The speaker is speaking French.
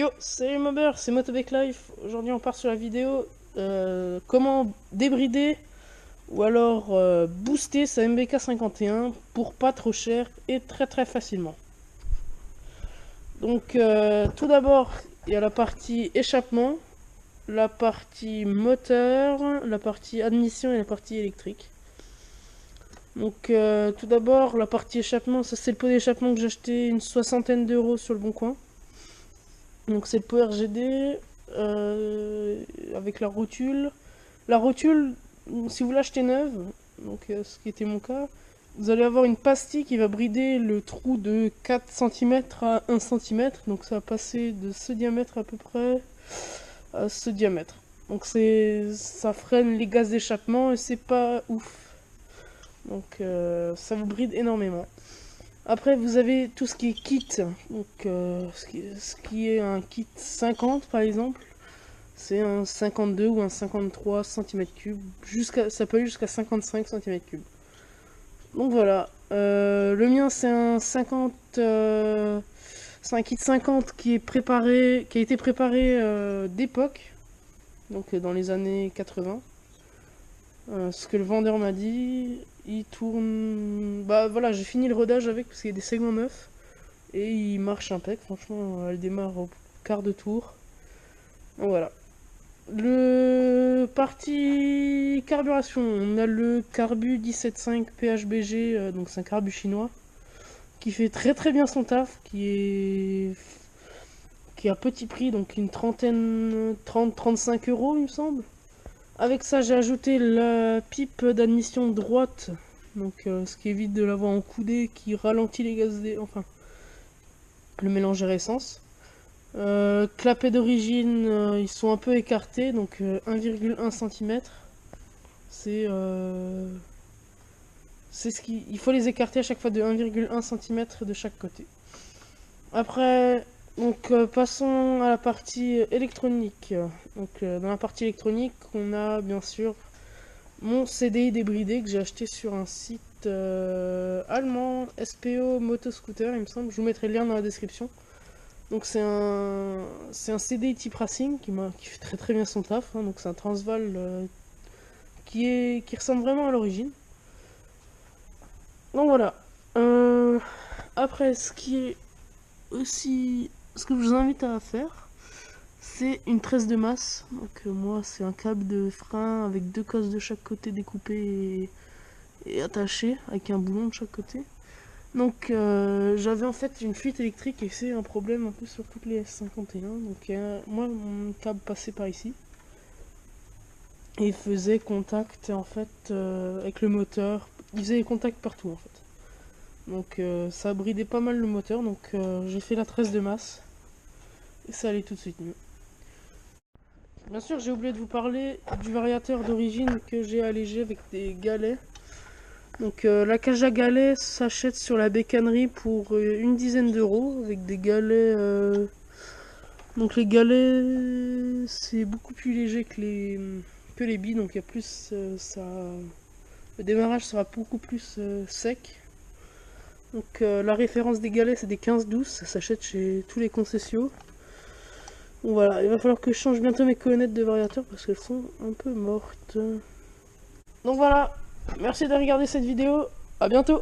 Yo, salut Mobber, c'est Motobek Life. Aujourd'hui on part sur la vidéo comment débrider ou alors booster sa MBK 51 pour pas trop cher et très facilement. Donc tout d'abord il y a la partie échappement, la partie moteur, la partie admission et la partie électrique. Donc tout d'abord la partie échappement, ça c'est le pot d'échappement que j'ai acheté une soixantaine d'euros sur le Bon Coin. Donc c'est le pot RGD avec la rotule. La rotule, si vous l'achetez neuve, donc ce qui était mon cas, vous allez avoir une pastille qui va brider le trou de 4 cm à 1 cm. Donc ça va passer de ce diamètre à peu près à ce diamètre. Donc ça freine les gaz d'échappement et c'est pas ouf. Donc ça vous bride énormément. Après, vous avez tout ce qui est kit. Donc, ce qui est un kit 50 par exemple, c'est un 52 ou un 53 cm3. Ça peut aller jusqu'à 55 cm3. Donc voilà. Le mien, c'est un 50. C'est un kit 50 qui est préparé, qui a été préparé d'époque. Donc, dans les années 80. Ce que le vendeur m'a dit, il tourne. Bah voilà, j'ai fini le rodage avec parce qu'il y a des segments neufs et il marche impec. Franchement, elle démarre au quart de tour. Donc voilà. Le parti carburation, on a le Carbu 17.5 PHBG, donc c'est un carbu chinois qui fait très bien son taf, qui est à petit prix, donc une trentaine, 30-35 euros il me semble. Avec ça, j'ai ajouté la pipe d'admission droite, donc ce qui évite de l'avoir en coudée, qui ralentit les gaz enfin le mélangeur essence. Clapets d'origine, ils sont un peu écartés, donc 1,1 cm. C'est il faut les écarter à chaque fois de 1,1 cm de chaque côté. Après, donc passons à la partie électronique. Donc dans la partie électronique, on a bien sûr mon CDI débridé que j'ai acheté sur un site allemand, SPO Motoscooter, il me semble. Je vous mettrai le lien dans la description. Donc c'est un CDI type Racing qui fait très bien son taf. Hein. Donc c'est un Transval qui ressemble vraiment à l'origine. Donc voilà. Après, ce que je vous invite à faire, c'est une tresse de masse. Donc moi, c'est un câble de frein avec 2 cosses de chaque côté découpées et attachées avec un boulon de chaque côté. Donc j'avais en fait une fuite électrique et c'est un problème un peu sur toutes les S51. Donc moi, mon câble passait par ici et il faisait contact en fait avec le moteur. Il faisait contact partout en fait. Donc ça bridait pas mal le moteur, donc j'ai fait la tresse de masse et ça allait tout de suite mieux. Bien sûr, j'ai oublié de vous parler du variateur d'origine que j'ai allégé avec des galets. Donc la cage à galets s'achète sur la bécannerie pour une dizaine d'euros avec des galets. Donc les galets c'est beaucoup plus léger que les billes, donc il y a plus le démarrage sera beaucoup plus sec. Donc la référence des galets c'est des 15-12, ça s'achète chez tous les concessions. Donc voilà, il va falloir que je change bientôt mes colonnettes de variateur parce qu'elles sont un peu mortes. Donc voilà, merci de regarder cette vidéo, à bientôt.